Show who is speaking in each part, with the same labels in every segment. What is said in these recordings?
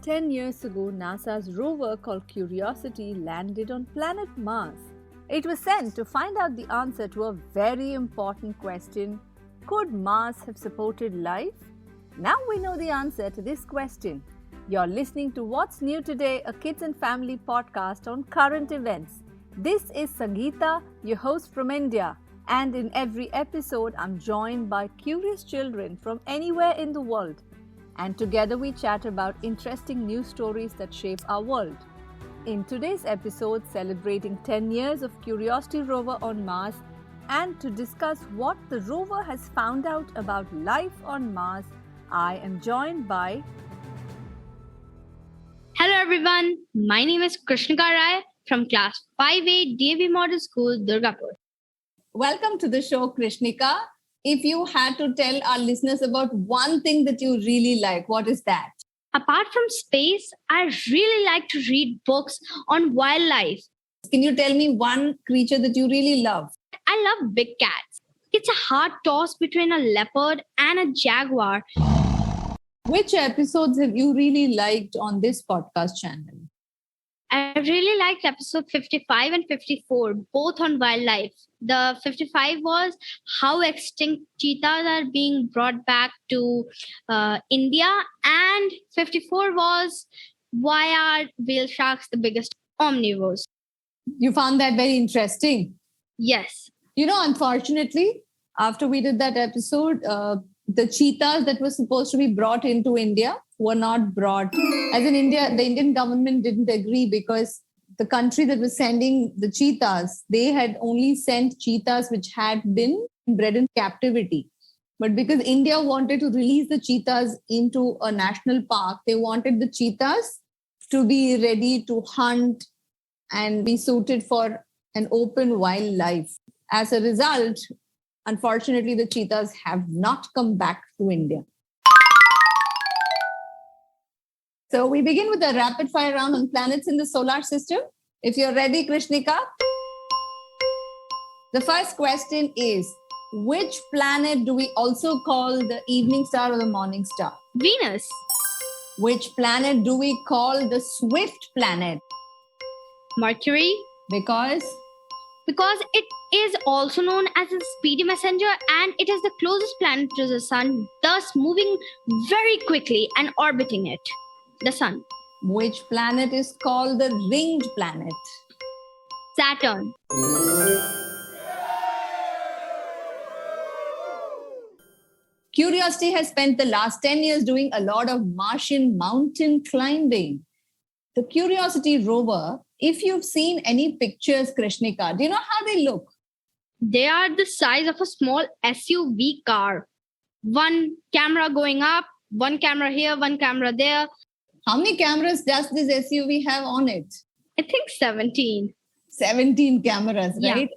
Speaker 1: 10 years ago, NASA's rover called Curiosity landed on planet Mars. It was sent to find out the answer to a very important question: could Mars have supported life? Now we know the answer to this question. You're listening to What's New Today, a kids and family podcast on current events. This is Sangeeta, your host from India, and in every episode I'm joined by curious children from anywhere in the world. And together we chat about interesting news stories that shape our world. In today's episode, celebrating 10 years of Curiosity Rover on Mars, and to discuss what the rover has found out about life on Mars, I am joined by...
Speaker 2: Hello everyone, my name is Krishnika from class 5A DAV Model School, Durgapur.
Speaker 3: Welcome to the show, Krishnika. If you had to tell our listeners about one thing that you really like, what is that?
Speaker 2: Apart from space, I really like to read books on wildlife.
Speaker 3: Can you tell me one creature that you really love?
Speaker 2: I love big cats. It's a hard toss between a leopard and a jaguar.
Speaker 3: Which episodes have you really liked on this podcast channel?
Speaker 2: I really liked episode 55 and 54, both on wildlife. The 55 was how extinct cheetahs are being brought back to India. And 54 was why are whale sharks the biggest omnivores?
Speaker 3: You found that very interesting.
Speaker 2: Yes.
Speaker 3: You know, unfortunately, after we did that episode, the cheetahs that were supposed to be brought into India were not brought. As in India, the Indian government didn't agree because the country that was sending the cheetahs, they had only sent cheetahs which had been bred in captivity. But because India wanted to release the cheetahs into a national park, they wanted the cheetahs to be ready to hunt and be suited for an open wildlife. As a result, unfortunately, the cheetahs have not come back to India. So we begin with a rapid fire round on planets in the solar system. If you're ready, Krishnika. The first question is, which planet do we also call the evening star or the morning star?
Speaker 2: Venus.
Speaker 3: Which planet do we call the swift planet?
Speaker 2: Mercury.
Speaker 3: Because
Speaker 2: it is also known as a speedy messenger and it is the closest planet to the sun, thus moving very quickly and orbiting it, the sun.
Speaker 3: Which planet is called the ringed planet?
Speaker 2: Saturn.
Speaker 3: Curiosity has spent the last 10 years doing a lot of Martian mountain climbing. The Curiosity rover, if you've seen any pictures, Krishnika, do you know how they look?
Speaker 2: They are the size of a small SUV car. One camera going up, one camera here, one camera there.
Speaker 3: How many cameras does this SUV have on it?
Speaker 2: I think 17.
Speaker 3: 17 cameras,
Speaker 2: Yeah.
Speaker 3: right?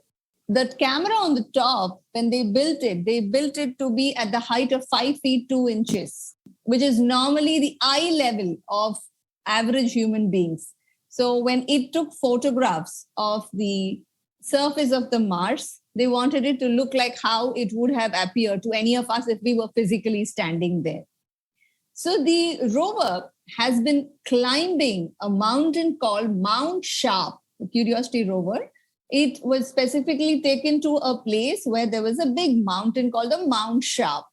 Speaker 3: The camera on the top, when they built it to be at the height of 5 feet 2 inches, which is normally the eye level of average human beings. So when it took photographs of the surface of the Mars, they wanted it to look like how it would have appeared to any of us if we were physically standing there. So the rover has been climbing a mountain called Mount Sharp, the Curiosity rover. It was specifically taken to a place where there was a big mountain called the Mount Sharp.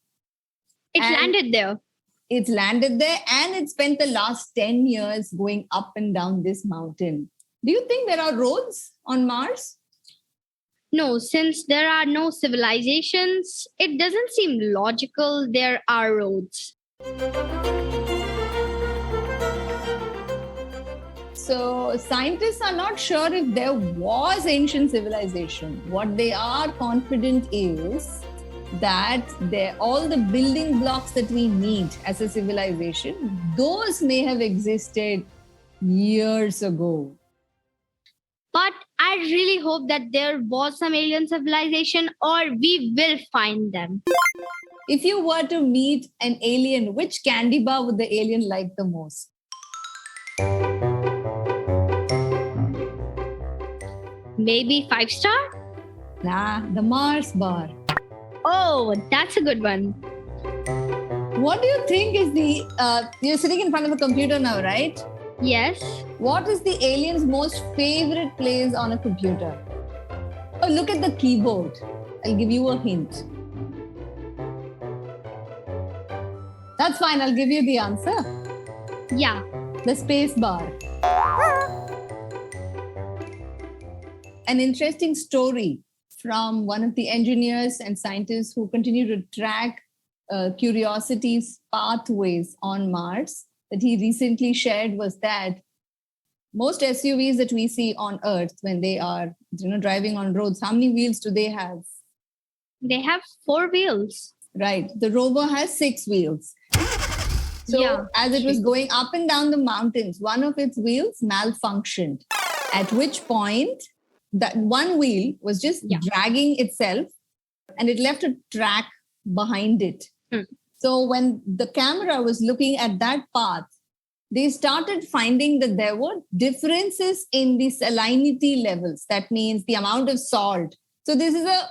Speaker 2: Landed there.
Speaker 3: It's landed there and it spent the last 10 years going up and down this mountain. Do you think there are roads on Mars?
Speaker 2: No, since there are no civilizations, it doesn't seem logical there are roads.
Speaker 3: So scientists are not sure if there was ancient civilization. What they are confident is that all the building blocks that we need as a civilization, those may have existed years ago.
Speaker 2: But I really hope that there was some alien civilization or we will find them.
Speaker 3: If you were to meet an alien, which candy bar would the alien like the most?
Speaker 2: Maybe 5-star?
Speaker 3: Nah, the Mars bar.
Speaker 2: Oh, that's a good one.
Speaker 3: What do you think is you're sitting in front of a computer now, right?
Speaker 2: Yes.
Speaker 3: What is the alien's most favorite place on a computer? Oh, look at the keyboard. I'll give you a hint. That's fine. I'll give you the answer.
Speaker 2: Yeah.
Speaker 3: The space bar. An interesting story from one of the engineers and scientists who continue to track Curiosity's pathways on Mars that he recently shared was that most SUVs that we see on Earth when they are driving on roads, how many wheels do they have?
Speaker 2: They have 4 wheels.
Speaker 3: Right. The rover has 6 wheels. So as it was going up and down the mountains, one of its wheels malfunctioned, at which point that one wheel was just dragging itself and it left a track behind it. So when the camera was looking at that path, they started finding that there were differences in the salinity levels. That means the amount of salt. So this is a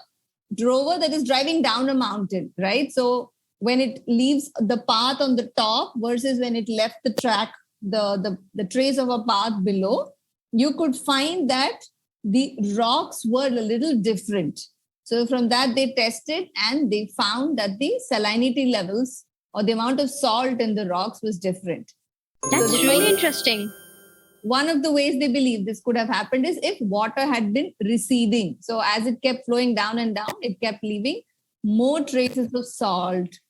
Speaker 3: rover that is driving down a mountain, right? So when it leaves the path on the top versus when it left the track, the trace of a path below, you could find that the rocks were a little different. So from that, they tested and they found that the salinity levels or the amount of salt in the rocks was different.
Speaker 2: That's really interesting.
Speaker 3: One of the ways they believe this could have happened is if water had been receding. So as it kept flowing down and down, it kept leaving more traces of salt.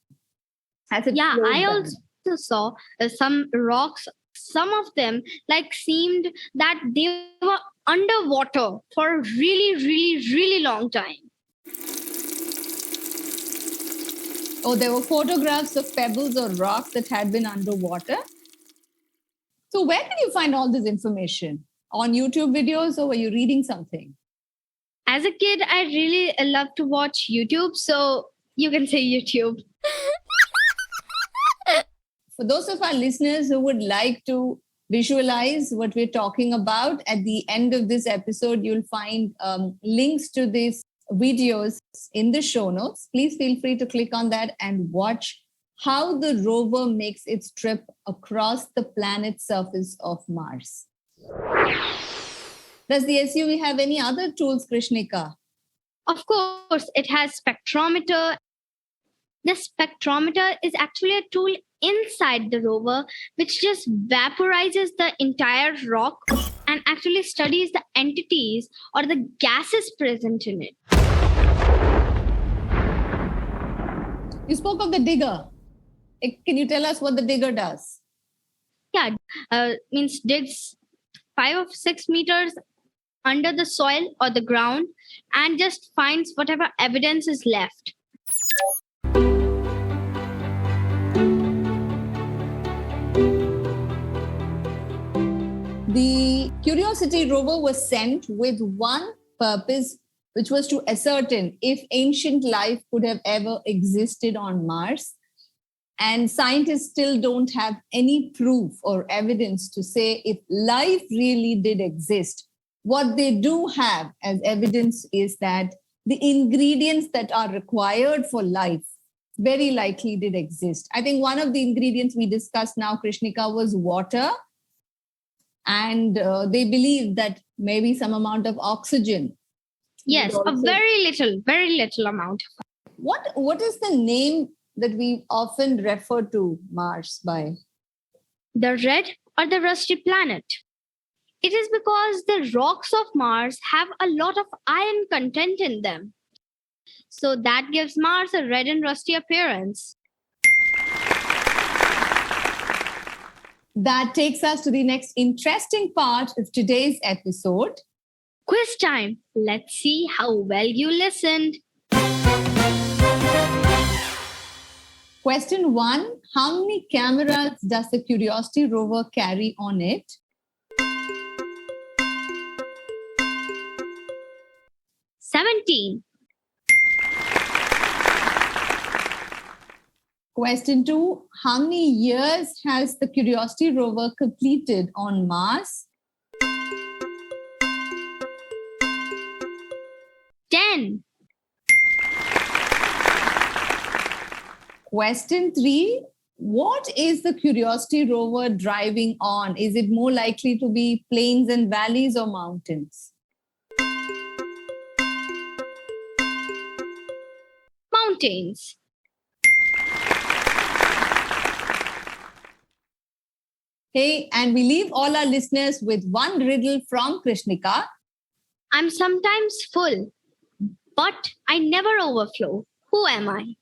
Speaker 2: I also saw some rocks. Some of them seemed that they were underwater for a really, really, really long time.
Speaker 3: Oh, there were photographs of pebbles or rocks that had been underwater. So where did you find all this information? On YouTube videos, or were you reading something?
Speaker 2: As a kid, I really loved to watch YouTube. So you can say YouTube.
Speaker 3: For those of our listeners who would like to visualize what we're talking about, at the end of this episode, you'll find links to these videos in the show notes. Please feel free to click on that and watch how the rover makes its trip across the planet's surface of Mars. Does the SUV have any other tools, Krishnika?
Speaker 2: Of course, it has spectrometer. The spectrometer is actually a tool inside the rover which just vaporizes the entire rock and actually studies the entities or the gases present in it.
Speaker 3: You spoke of the digger. Can you tell us what the digger does?
Speaker 2: Means digs 5 or 6 meters under the soil or the ground and just finds whatever evidence is left.
Speaker 3: The Curiosity rover was sent with one purpose, which was to ascertain if ancient life could have ever existed on Mars. And scientists still don't have any proof or evidence to say if life really did exist. What they do have as evidence is that the ingredients that are required for life very likely did exist. I think one of the ingredients we discussed now, Krishnika, was water. And they believe that maybe some amount of oxygen.
Speaker 2: Yes, a very little amount.
Speaker 3: What is the name that we often refer to Mars by?
Speaker 2: The red or the rusty planet. It is because the rocks of Mars have a lot of iron content in them. So that gives Mars a red and rusty appearance.
Speaker 3: That takes us to the next interesting part of today's episode.
Speaker 2: Quiz time. Let's see how well you listened.
Speaker 3: Question 1. How many cameras does the Curiosity rover carry on it?
Speaker 2: $17.
Speaker 3: Question 2. How many years has the Curiosity rover completed on Mars?
Speaker 2: 10.
Speaker 3: Question 3. what is the Curiosity rover driving on? Is it more likely to be plains and valleys or mountains?
Speaker 2: Mountains.
Speaker 3: Hey, and we leave all our listeners with one riddle from Krishnika.
Speaker 2: I'm sometimes full, but I never overflow. Who am I?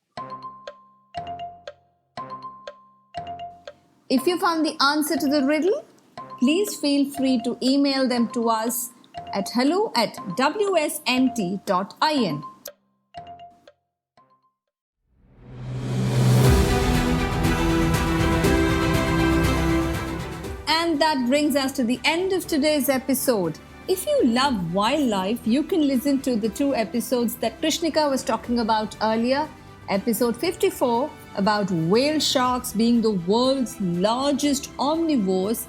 Speaker 1: If you found the answer to the riddle, please feel free to email them to us at hello@wsnt.in. And that brings us to the end of today's episode. If you love wildlife, you can listen to the 2 episodes that Krishnika was talking about earlier. Episode 54 about whale sharks being the world's largest omnivores,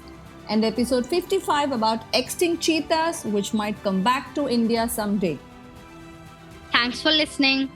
Speaker 1: and episode 55 about extinct cheetahs, which might come back to India someday.
Speaker 2: Thanks for listening.